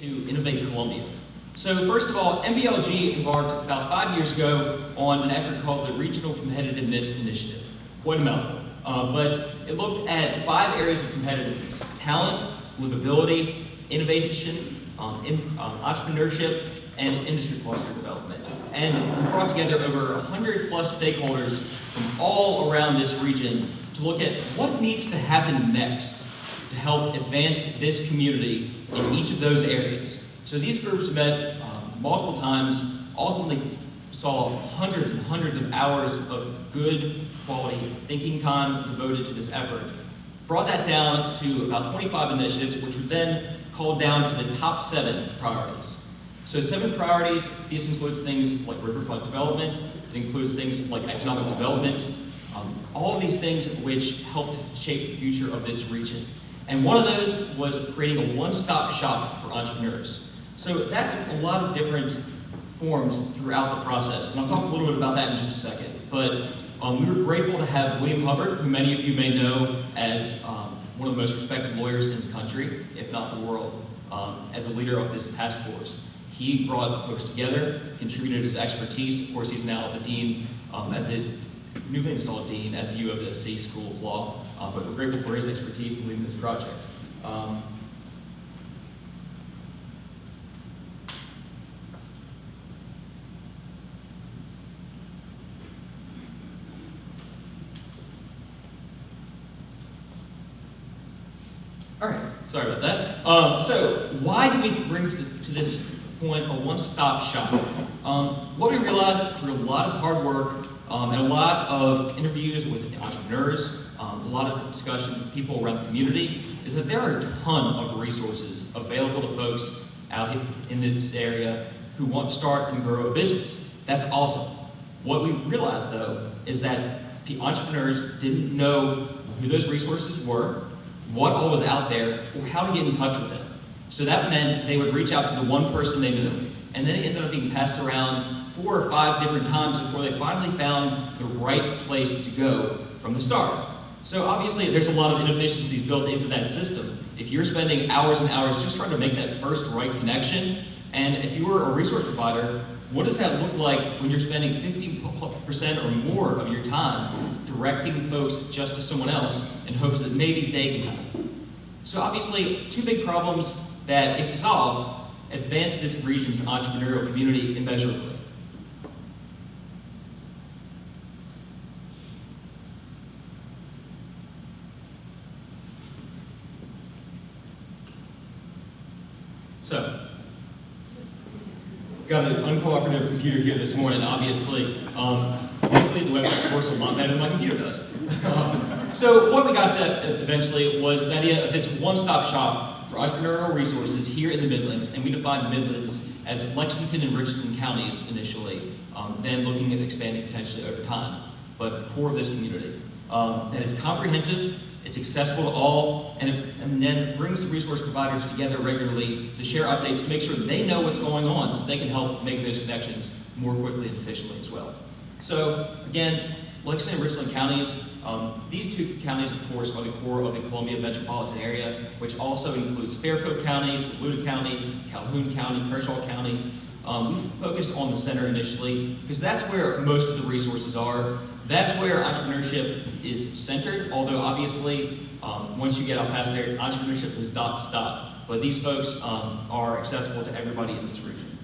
to Innovate Columbia. So first of all, MBLG embarked about 5 years ago on an effort called the Regional Competitiveness Initiative. Quite a mouthful. But it looked at 5 areas of competitiveness: talent, livability, innovation, entrepreneurship, and industry cluster development. And we brought together over 100 plus stakeholders from all around this region to look at what needs to happen next to help advance this community in each of those areas. So these groups met multiple times, ultimately saw hundreds and hundreds of hours of good quality thinking time devoted to this effort, brought that down to about 25 initiatives, which was then called down to the top 7 priorities. So 7 priorities, this includes things like riverfront development, it includes things like economic development, all of these things which help to shape the future of this region. And one of those was creating a one-stop shop for entrepreneurs. So that took a lot of different forms throughout the process, and I'll talk a little bit about that in just a second. But we were grateful to have William Hubbard, who many of you may know as one of the most respected lawyers in the country, if not the world, as a leader of this task force. He brought the folks together, contributed his expertise. Of course, he's now the dean at the newly installed dean at the U of SC School of Law, but we're grateful for his expertise in leading this project. All right, sorry about that. So why did we bring to this point a one-stop shop? What we realized through a lot of hard work and a lot of interviews with entrepreneurs, a lot of discussions with people around the community, is that there are a ton of resources available to folks out in this area who want to start and grow a business. That's awesome. What we realized, though, is that the entrepreneurs didn't know who those resources were, what all was out there, or how to get in touch with them. So that meant they would reach out to the one person they knew, and then it ended up being passed around 4 or 5 different times before they finally found the right place to go from the start. So obviously there's a lot of inefficiencies built into that system. If you're spending hours and hours just trying to make that first right connection, and if you were a resource provider, what does that look like when you're spending 50% or more of your time directing folks just to someone else in hopes that maybe they can help? So obviously, 2 big problems that, if solved, advance this region's entrepreneurial community immeasurably. So, got an uncooperative computer here this morning, obviously. Hopefully the website works a lot better than my computer does. So what we got to eventually was the idea of this one-stop shop for entrepreneurial resources here in the Midlands, and we defined Midlands as Lexington and Richland counties initially, then looking at expanding potentially over time, but the core of this community. That it's comprehensive, it's accessible to all, and then brings the resource providers together regularly to share updates to make sure that they know what's going on so they can help make those connections more quickly and efficiently as well. So again, Lexington and Richland counties, these 2 counties, of course, are the core of the Columbia metropolitan area, which also includes Fairfield County, Saluda County, Calhoun County, Kershaw County. We focused on the center initially because that's where most of the resources are. That's where entrepreneurship is centered, although obviously, once you get out past there, entrepreneurship does not stop. But these folks are accessible to everybody in this region.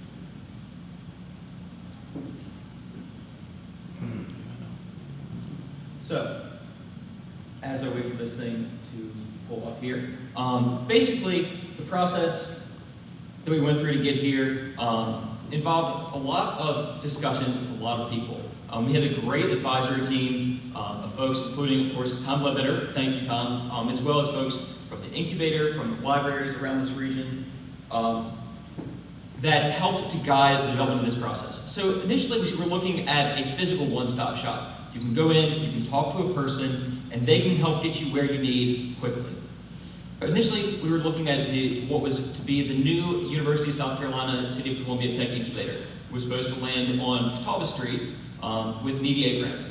So, as I wait for this thing to pull up here, basically the process that we went through to get here involved a lot of discussions with a lot of people. We had a great advisory team of folks, including, of course, Tom Ledbetter, thank you, Tom, as well as folks from the incubator, from the libraries around this region, that helped to guide the development of this process. So initially, we were looking at a physical one-stop shop. You can go in, you can talk to a person, and they can help get you where you need quickly. Initially, we were looking at what was to be the new University of South Carolina City of Columbia Tech Incubator. It was supposed to land on Catawba Street with an EDA grant.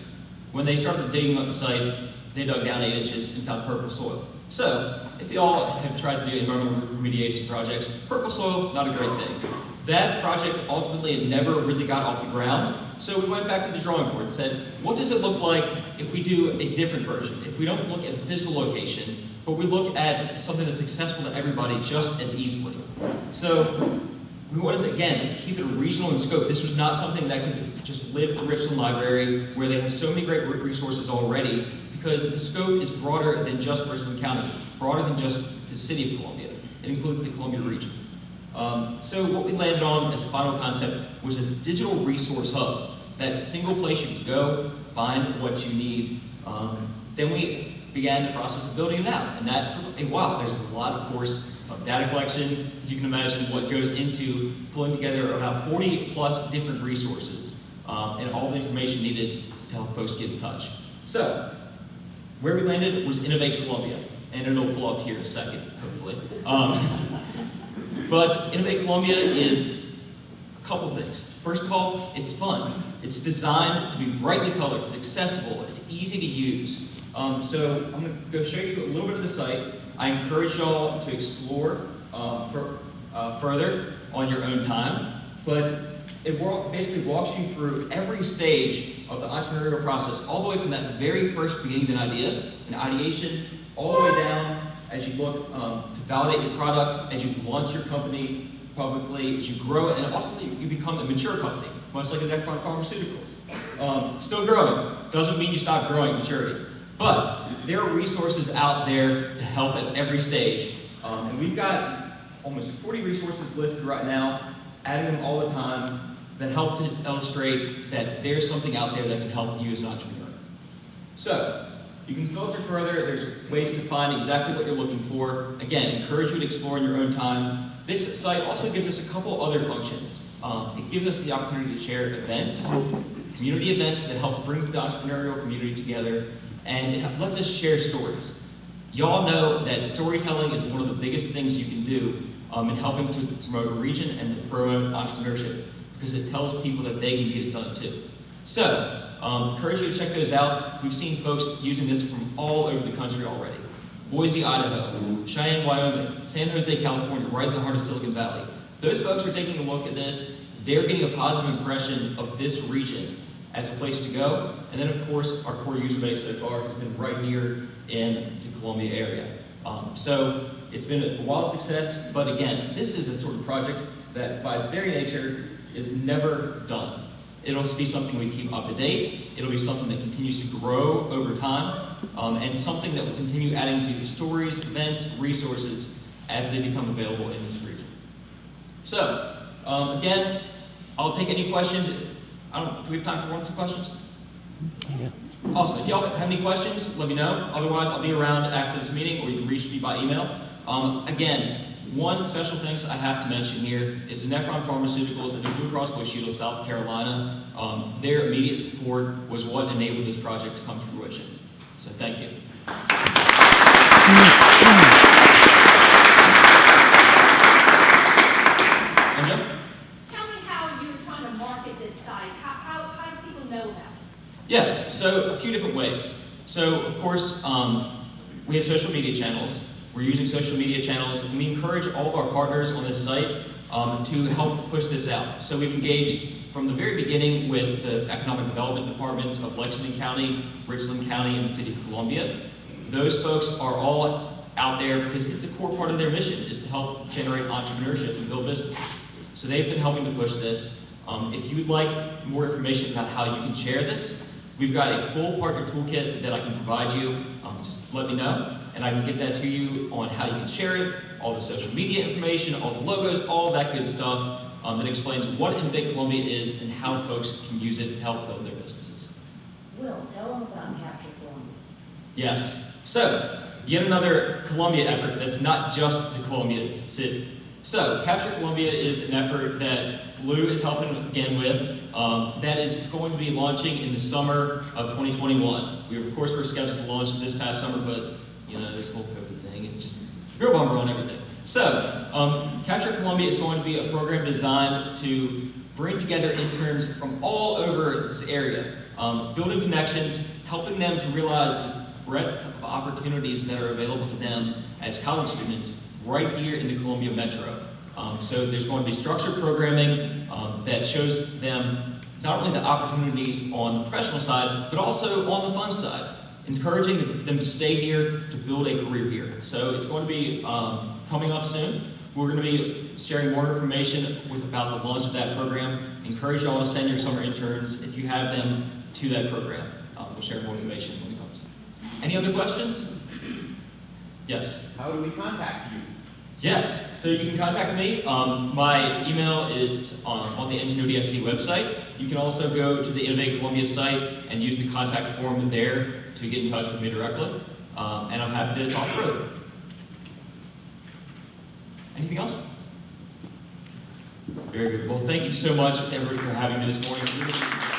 When they started digging up the site, they dug down 8 inches and found purple soil. So if you all have tried to do environmental remediation projects, purple soil, not a great thing. That project ultimately never really got off the ground, so we went back to the drawing board and said, what does it look like if we do a different version? If we don't look at a physical location, but we look at something that's accessible to everybody just as easily. So we wanted, again, to keep it regional in scope. This was not something that could just live at the Richland Library, where they have so many great resources already, because the scope is broader than just Richland County, broader than just the city of Columbia. It includes the Columbia region. So what we landed on as a final concept was this digital resource hub, that single place you can go, find what you need. Then we began the process of building it out, and that took a while. There's a lot, of course, of data collection. You can imagine what goes into pulling together about 40 plus different resources and all the information needed to help folks get in touch. So, where we landed was Innovate Columbia, and it'll pull up here in a second, hopefully. But Innovate Columbia is a couple things. First of all, it's fun. It's designed to be brightly colored, it's accessible, it's easy to use. So I'm going to go show you a little bit of the site. I encourage y'all to explore further on your own time, but it basically walks you through every stage of the entrepreneurial process, all the way from that very first beginning of an idea, an ideation, all the way down as you look to validate your product, as you launch your company publicly, as you grow it, and ultimately you become a mature company, much like Nephron Pharmaceuticals. Still growing, doesn't mean you stop growing maturity. But there are resources out there to help at every stage. And we've got almost 40 resources listed right now, adding them all the time, that help to illustrate that there's something out there that can help you as an entrepreneur. So, you can filter further, there's ways to find exactly what you're looking for. Again, encourage you to explore in your own time. This site also gives us a couple other functions. It gives us the opportunity to share events, community events that help bring the entrepreneurial community together, and it lets us share stories. Y'all know that storytelling is one of the biggest things you can do in helping to promote a region and to promote entrepreneurship, because it tells people that they can get it done too. So, encourage you to check those out. We've seen folks using this from all over the country already. Boise, Idaho, Cheyenne, Wyoming, San Jose, California, right in the heart of Silicon Valley. Those folks are taking a look at this. They're getting a positive impression of this region as a place to go. And then, of course, our core user base so far has been right here in the Columbia area. So it's been a wild success, but again, this is a sort of project that by its very nature is never done. It'll be something we keep up to date. It'll be something that continues to grow over time, and something that will continue adding to stories, events, resources as they become available in this region. So, again, I'll take any questions. Do we have time for one or two questions? Yeah. Awesome. If y'all have any questions, let me know. Otherwise, I'll be around after this meeting, or you can reach me by email. Again, one special thanks I have to mention here is the Nephron Pharmaceuticals and the Blue Cross Blue Shield of South Carolina. Their immediate support was what enabled this project to come to fruition. So thank you. Tell me how you're trying to market this site. How do people know about it? Yes, so a few different ways. So, of course, we have social media channels. We're using social media channels, and we encourage all of our partners on this site to help push this out. So we've engaged from the very beginning with the economic development departments of Lexington County, Richland County, and the city of Columbia. Those folks are all out there because it's a core part of their mission is to help generate entrepreneurship and build businesses. So they've been helping to push this. If you would like more information about how you can share this, we've got a full partner toolkit that I can provide you. Just let me know, and I can get that to you on how you can share it, all the social media information, all the logos, all that good stuff that explains what Innovate Columbia is and how folks can use it to help build their businesses. Will, tell them about Capture Columbia. Yes. So, yet another Columbia effort that's not just the Columbia city. So, Capture Columbia is an effort that Blue is helping again with. That is going to be launching in the summer of 2021. We, of course, were scheduled to launch this past summer, but you know, this whole COVID thing, it just grew a bummer on everything. So, Capture Columbia is going to be a program designed to bring together interns from all over this area, building connections, helping them to realize breadth of opportunities that are available to them as college students right here in the Columbia Metro. So there's going to be structured programming that shows them not only the opportunities on the professional side, but also on the fun side, encouraging them to stay here, to build a career here. So it's going to be coming up soon. We're going to be sharing more information about the launch of that program. Encourage y'all to send your summer interns, if you have them, to that program. We'll share more information when it comes. Any other questions? Yes. How do we contact you? Yes, so you can contact me. My email is on the Engenuity SC website. You can also go to the Innovate Columbia site and use the contact form there to get in touch with me directly. And I'm happy to talk further. Anything else? Very good. Well, thank you so much, everybody, for having me this morning.